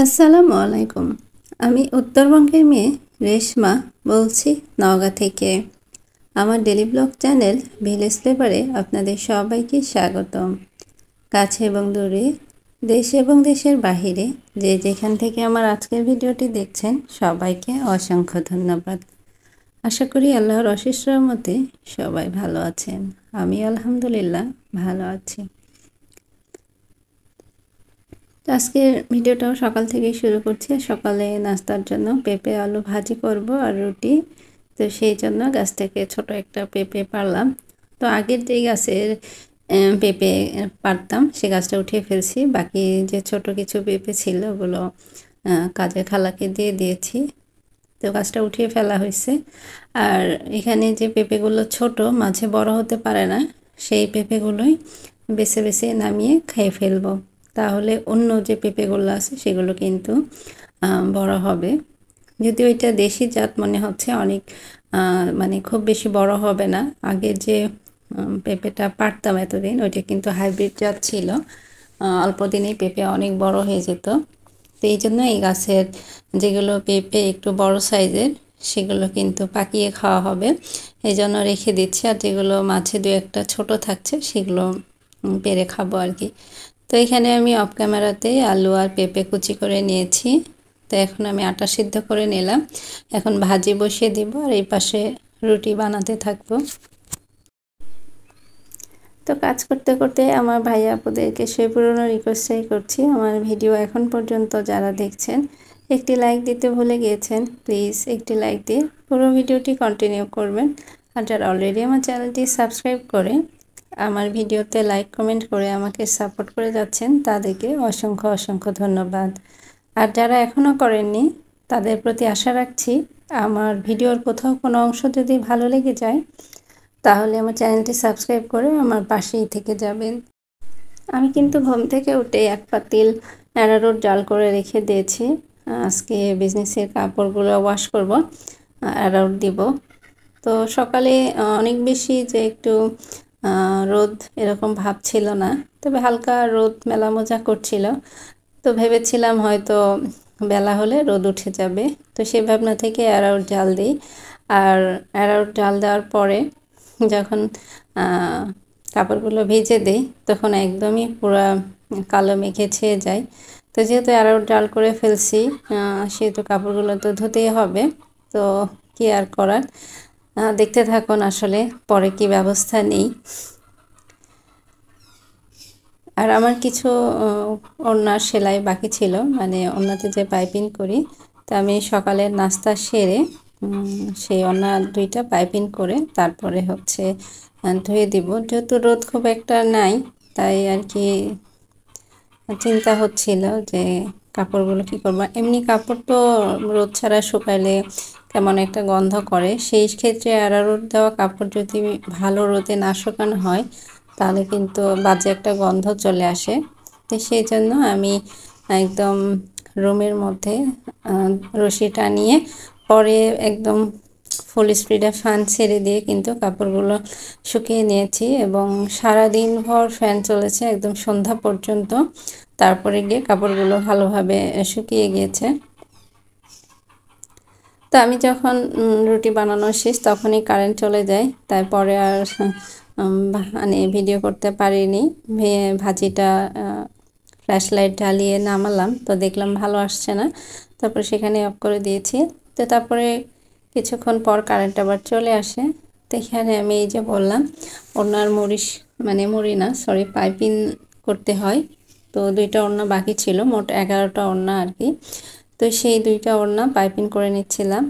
আসসালামু আলাইকুম। আমি উত্তরবঙ্গের মেয়ে রেশমা বলছি, নওগাঁ থেকে। আমার ডেলি ব্লগ চ্যানেল ভিলেজ ফ্লেভারে আপনাদের সবাইকে স্বাগতম। কাছে এবং দূরে, দেশ এবং দেশের বাহিরে যে যেখান থেকে আমার আজকের ভিডিওটি দেখছেন, সবাইকে অসংখ্য ধন্যবাদ। আশা করি আল্লাহর অশেষ রহমতে সবাই ভালো আছেন। আমি আলহামদুলিল্লাহ ভালো আছি। আজকের ভিডিওটাও সকাল থেকেই শুরু করছি। সকালে নাস্তার জন্য পেঁপে আলু ভাজি করব আর রুটি। তো সেই জন্য গাছ থেকে ছোট একটা পেঁপে পারলাম। তো আগের যে গাছের পেঁপে পারতাম সে গাছটা উঠিয়ে ফেলছি। বাকি যে ছোট কিছু পেঁপে ছিল ওগুলো কাজের খালাকে দিয়ে দিয়েছি। তো গাছটা উঠিয়ে ফেলা হয়েছে। আর এখানে যে পেঁপেগুলো ছোট, মাঝে বড় হতে পারে না, সেই পেঁপেগুলোই বেছে বেছে নামিয়ে খেয়ে ফেলবো। তাহলে অন্য যে পেঁপেগুলো আছে সেগুলো কিন্তু বড় হবে। যদিও এটা দেশি জাত মনে হচ্ছে, অনেক মানে খুব বেশি বড় হবে না। আগে যে পেঁপেটা পারতাম এতদিন, ওইটা কিন্তু হাইব্রিড জাত ছিল। অল্প দিনেই পেঁপে অনেক বড় হয়ে যেত। তো এই জন্য এই গাছের যেগুলো পেঁপে একটু বড় সাইজের সেগুলো কিন্তু পাকিয়ে খাওয়া হবে, এই জন্য রেখে দিচ্ছি। আর যেগুলো মাঝে দু একটা ছোট থাকছে সেগুলো পেরে খাবো আর কি। তো এখানে আমি অফ ক্যামেরাতেই আলু আর পেঁপে কুচি করে নিয়েছি। তো এখন আমি আটা সিদ্ধ করে নিলাম, এখন ভাজি বসিয়ে দিব আর এই পাশে রুটি বানাতে থাকবো। তো কাজ করতে করতে আমার ভাই আপুদেরকে সেই পুরনো রিকোয়েস্টটাই করছি, আমার ভিডিও এখন পর্যন্ত যারা দেখছেন একটি লাইক দিতে ভুলে গিয়েছেন, প্লিজ একটি লাইক দিয়ে পুরো ভিডিওটি কন্টিনিউ করবেন। আর যারা অলরেডি আমার চ্যানেলটি সাবস্ক্রাইব করে আমার ভিডিওতে লাইক কমেন্ট করে আমাকে সাপোর্ট করে যাচ্ছেন, তাদেরকে অসংখ্য অসংখ্য ধন্যবাদ। আর যারা এখনও করেননি তাদের প্রতি আশা রাখছি, আমার ভিডিওর কোথাও কোনো অংশ যদি ভালো লেগে যায় তাহলে আমার চ্যানেলটি সাবস্ক্রাইব করে আমার পাশেই থেকে যাবেন। আমি কিন্তু ঘুম থেকে উঠে এক পাতিল অ্যারারুট জাল করে রেখে দিয়েছি। আজকে বিজনেসের কাপড়গুলো ওয়াশ করব, অ্যারারুট দিব। তো সকালে অনেক বেশি যে একটু রোদ এরকম ভাব ছিল না, তবে হালকা রোদ মেলামোজা করছিল। তো ভেবেছিলাম হয়তো বেলা হলে রোদ উঠে যাবে, তো সেই ভাবনা থেকে অ্যারারুট জাল দিই। আর অ্যারারুট জাল দেওয়ার পরে যখন কাপড়গুলো ভেজে দেই তখন একদমই পুরো কালো মেঘে ছেয়ে যায়। তো যেহেতু অ্যারারুট জাল করে ফেলছি, সেহেতু কাপড়গুলো তো ধুতেই হবে। তো কি আর করার, দেখতে থাকুন আসলে পরে কি ব্যবস্থা নেই। আর আমার কিছু ওড়নার সেলাই বাকি ছিল, মানে ওড়নাতে যে পাইপিং করি, তা আমি সকালে নাস্তা সেরে সেই ওড়না দুইটা পাইপিং করে তারপরে হচ্ছে ধুয়ে দিব। যেহেতু রোদ খুব একটা নাই, তাই আর কি চিন্তা হচ্ছিল যে কাপড়গুলো কি করব। এমনি কাপড় তো রোদ ছাড়া শুকাইলে কেমন একটা গন্ধ করে, সেই ক্ষেত্রে অ্যারারুট দেওয়া কাপড় যদি ভালো রোদে না শুকানো হয় তাহলে কিন্তু বাজে একটা গন্ধ চলে আসে। তো সেই জন্য আমি একদম রুমের মধ্যে রশি টানিয়ে পরে একদম ফুল স্পিডে ফ্যান ছেড়ে দিয়ে কিন্তু কাপড়গুলো শুকিয়ে নিয়েছি, এবং সারাদিন ভর ফ্যান চলেছে একদম সন্ধ্যা পর্যন্ত। তারপরে গিয়ে কাপড়গুলো ভালোভাবে শুকিয়ে গিয়েছে। তো আমি যখন রুটি বানানো শেষ তখনই কারেন্ট চলে যায়, তারপরে আর মানে ভিডিও করতে পারিনি। ভাজিটা ফ্ল্যাশ লাইট জ্বালিয়ে নামালাম, তো দেখলাম ভালো আসছে না, তারপর সেখানে অফ করে দিয়েছি। তো তারপরে কিছুক্ষণ পর কারেন্ট আবার চলে আসে। তো এখানে আমি এই যে বললাম ওড়নার মুড়ি না, সরি, পাইপিং করতে হয়। তো দুইটা ওড়না বাকি ছিল, মোট 11টা ওড়না আর কি। তো সেই দুইটা ওড়না পাইপিং করে নিচ্ছিলাম।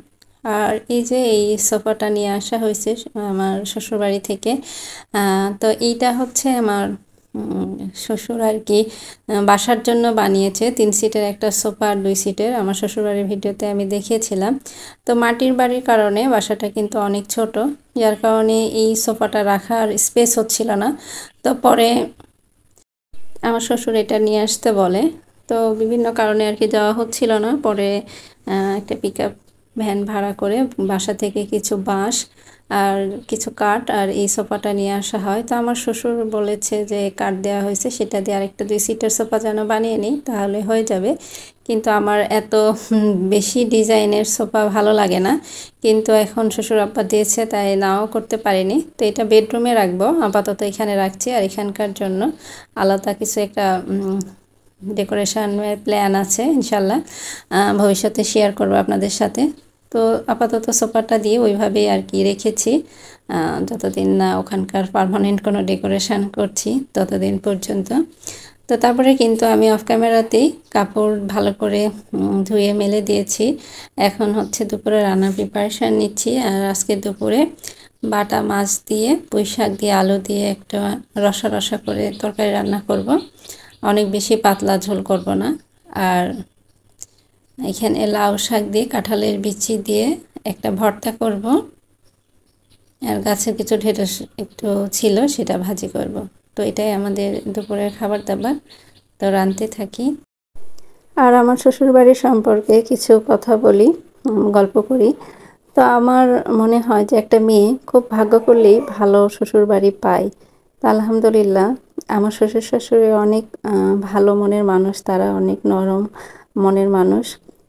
আর এই যে এই সোফাটা নিয়ে আসা হয়েছে আমার শ্বশুরবাড়ি থেকে। তো এইটা হচ্ছে আমার শ্বশুর আর কি বাসার জন্য বানিয়েছে। 3 সিটের একটা সোফা আর 2 সিটের, আমার শ্বশুরবাড়ির ভিডিওতে আমি দেখিয়েছিলাম। তো মাটির বাড়ির কারণে বাসাটা কিন্তু অনেক ছোট, যার কারণে এই সোফাটা রাখার স্পেস হচ্ছিল না। তো পরে আমার শ্বশুর এটা নিয়ে আসতে বলে, তো বিভিন্ন কারণে আর কি যাওয়া হচ্ছিল না। পরে একটা পিকআপ ভ্যান ভাড়া করে বাসা থেকে কিছু বাঁশ আর কিছু কাঠ আর এই সোফাটা নিয়ে আসা হয়। তো আমার শ্বশুর বলেছে যে কাঠ দেওয়া হয়েছে সেটা দিয়ে আরেকটা 2 সিটের সোফা যেন বানিয়ে নিই, তাহলে হয়ে যাবে। কিন্তু আমার এত বেশি ডিজাইনের সোফা ভালো লাগে না, কিন্তু এখন শ্বশুর আব্বা দিয়েছে তাই নাও করতে পারিনি। তো এটা বেডরুমে রাখবো, আপাতত এখানে রাখছি। আর এখানকার জন্য আলাদা কিছু একটা ডেকোরেশনের প্ল্যান আছে, ইনশাল্লাহ ভবিষ্যতে শেয়ার করবো আপনাদের সাথে। তো আপাতত সোফাটা দিয়ে ওইভাবেই আর কি রেখেছি, যতদিন না ওখানকার পার্মানেন্ট কোনো ডেকোরেশন করছি ততদিন পর্যন্ত। তো তারপরে কিন্তু আমি অফ ক্যামেরাতেই কাপড় ভালো করে ধুয়ে মেলে দিয়েছি। এখন হচ্ছে দুপুরে রান্নার প্রিপারেশান নিচ্ছি। আর আজকে দুপুরে বাটা মাছ দিয়ে পুঁই শাক দিয়ে আলু দিয়ে একটা রসা রসা করে তরকারি রান্না করব। অনেক বেশি পাতলা ঝোল করব না। আর এখানে লাউ শাক দিয়ে কাঁঠালের বিচি দিয়ে একটা ভর্তা করব। আর গাছের কিছু ঢেঁড়স একটু ছিল, সেটা ভাজি করব। তো এটাই আমাদের দুপুরের খাবার দাবার। তো রাঁধতে থাকি। আর আমার শ্বশুরবাড়ি সম্পর্কে কিছু কথা বলি, গল্প করি। তো আমার মনে হয় যে একটা মেয়ে খুব ভাগ্য করলেই ভালো শ্বশুরবাড়ি পায়। তো আলহামদুলিল্লাহ আমার শ্বশুর শাশুড়ি অনেক ভালো মনের মানুষ, তারা অনেক নরম মনের মানুষ।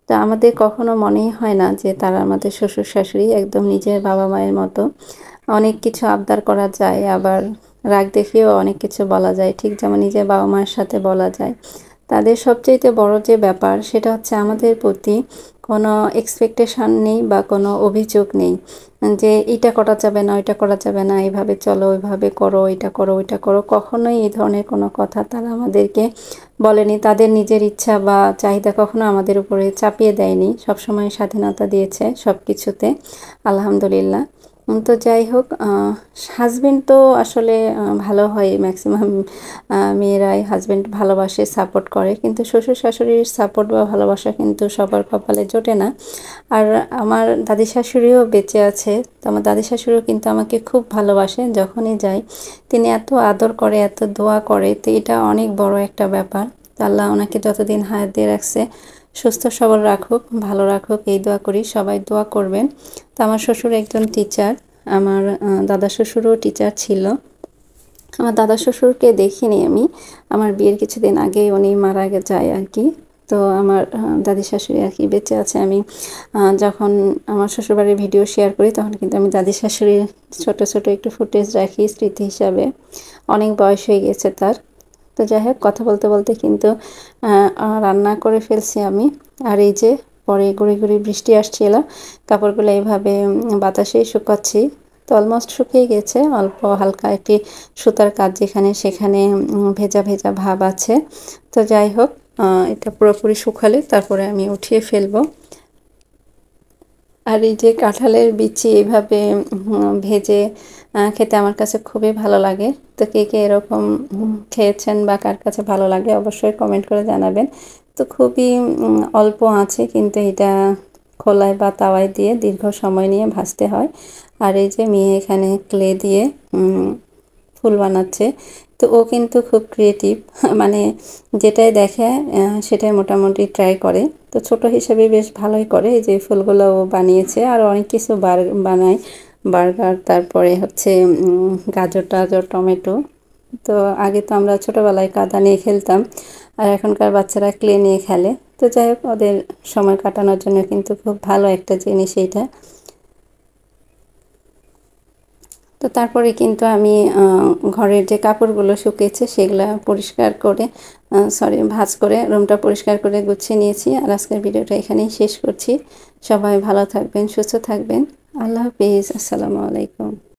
তো আমাদের কখনো মনেই হয় না যে তারা আমাদের শ্বশুর শাশুড়ি একদম নিজের বাবা মায়ের মতো। অনেক কিছু আবদার করা যায়, আবার রাগ দেখিয়েও অনেক কিছু বলা যায়, ঠিক যেমন নিজের বাবা মায়ের সাথে বলা যায়। তাদের সবচাইতে বড় যে ব্যাপার সেটা হচ্ছে আমাদের প্রতি কোনো এক্সপেকটেশন নেই বা কোনো অভিযোগ নেই যে এটা করা যাবে না, ওইটা করা যাবে না, এইভাবে চলো, ওইভাবে করো, এটা করো, ওইটা করো। কখনোই এই ধরনের কোনো কথা তারা আমাদেরকে বলেনি। তাদের নিজের ইচ্ছা বা চাহিদা কখনো আমাদের উপরে চাপিয়ে দেয়নি, সবসময় স্বাধীনতা দিয়েছে সব কিছুতে, আলহামদুলিল্লাহ। তো যাই হোক, হাজবেন্ড তো আসলে ভালো হয়, ম্যাক্সিমাম মেয়েরাই হাজবেন্ড ভালোবাসে, সাপোর্ট করে, কিন্তু শ্বশুর শাশুড়ির সাপোর্ট বা ভালোবাসা কিন্তু সবার কপালে জোটে না। আর আমার দাদি শাশুড়িও বেঁচে আছে। তো আমার দাদি শাশুড়িও কিন্তু আমাকে খুব ভালোবাসে, যখনই যাই তিনি এত আদর করে, এত দোয়া করে। তো এটা অনেক বড় একটা ব্যাপার। তো আল্লাহ ওনাকে যতদিন হায়াত দিয়ে রাখছে সুস্থ সবল রাখুক, ভালো রাখুক, এই দোয়া করি। সবাই দোয়া করবেন। তো আমার শ্বশুর একজন টিচার, আমার দাদা শ্বশুরও টিচার ছিল। আমার দাদা শ্বশুরকে দেখিনি আমি, আমার বিয়ের কিছুদিন আগে উনি মারা যায় আর কি। তো আমার দাদি শাশুড়ি আর কি বেঁচে আছে। আমি যখন আমার শ্বশুরবাড়ির ভিডিও শেয়ার করি তখন কিন্তু আমি দাদি শাশুড়ির ছোট ছোট একটু ফুটেজ রাখি স্মৃতি হিসাবে। অনেক বয়স হয়ে গেছে তার। তো যাই হোক, কথা বলতে বলতে কিন্তু রান্না করে ফেলছি আমি। আর এই যে পরে গুঁড়ি গুঁড়ি বৃষ্টি আসছিল, কাপড়গুলো এইভাবে বাতাসেই শুকাচ্ছি। তো অলমোস্ট শুকিয়ে গেছে, অল্প হালকা একটি সুতার কাজ যেখানে সেখানে ভেজা ভেজা ভাব আছে। তো যাই হোক, এটা পুরোপুরি শুকালে তারপরে আমি উঠিয়ে ফেলবো। আর এই যে কাঁঠালের বিচি এইভাবে ভেজে খেতে আমার কাছে খুবই ভালো লাগে। তো কে কে এরকম খেয়েছেন বা কার কাছে ভালো লাগে অবশ্যই কমেন্ট করে জানাবেন। তো খুবই অল্প আছে, কিন্তু এটা খোলায় বা তাওয়ায় দিয়ে দীর্ঘ সময় নিয়ে ভাজতে হয়। আর এই যে মেয়ে এখানে ক্লে দিয়ে ফুল বানাচ্ছে। তো ও কিন্তু খুব ক্রিয়েটিভ, মানে যেটাই দেখে সেটাই মোটামুটি ট্রাই করে। তো ছোট হিসেবে বেশ ভালোই করে। এই যে ফুলগুলো ও বানিয়েছে, আর অনেক কিছু বানায়, বার্গার, তারপরে হচ্ছে গাজর টাজর, টমেটো। তো আগে তো আমরা ছোটোবেলায় কাদা নিয়ে খেলতাম, আর এখনকার বাচ্চারা ক্লে নিয়ে খেলে। তো যাই হোক, ওদের সময় কাটানোর জন্য কিন্তু খুব ভালো একটা জিনিস এইটা। তো তারপরে কিন্তু আমি ঘরের যে কাপড়গুলো শুকিয়েছে সেগুলো পরিষ্কার করে, ভাঁজ করে রুমটা পরিষ্কার করে গুছিয়ে নিয়েছি। আর আজকের ভিডিওটা এখানেই শেষ করছি। সবাই ভালো থাকবেন, সুস্থ থাকবেন। আল্লাহ হাফিজ, আসসালামু আলাইকুম।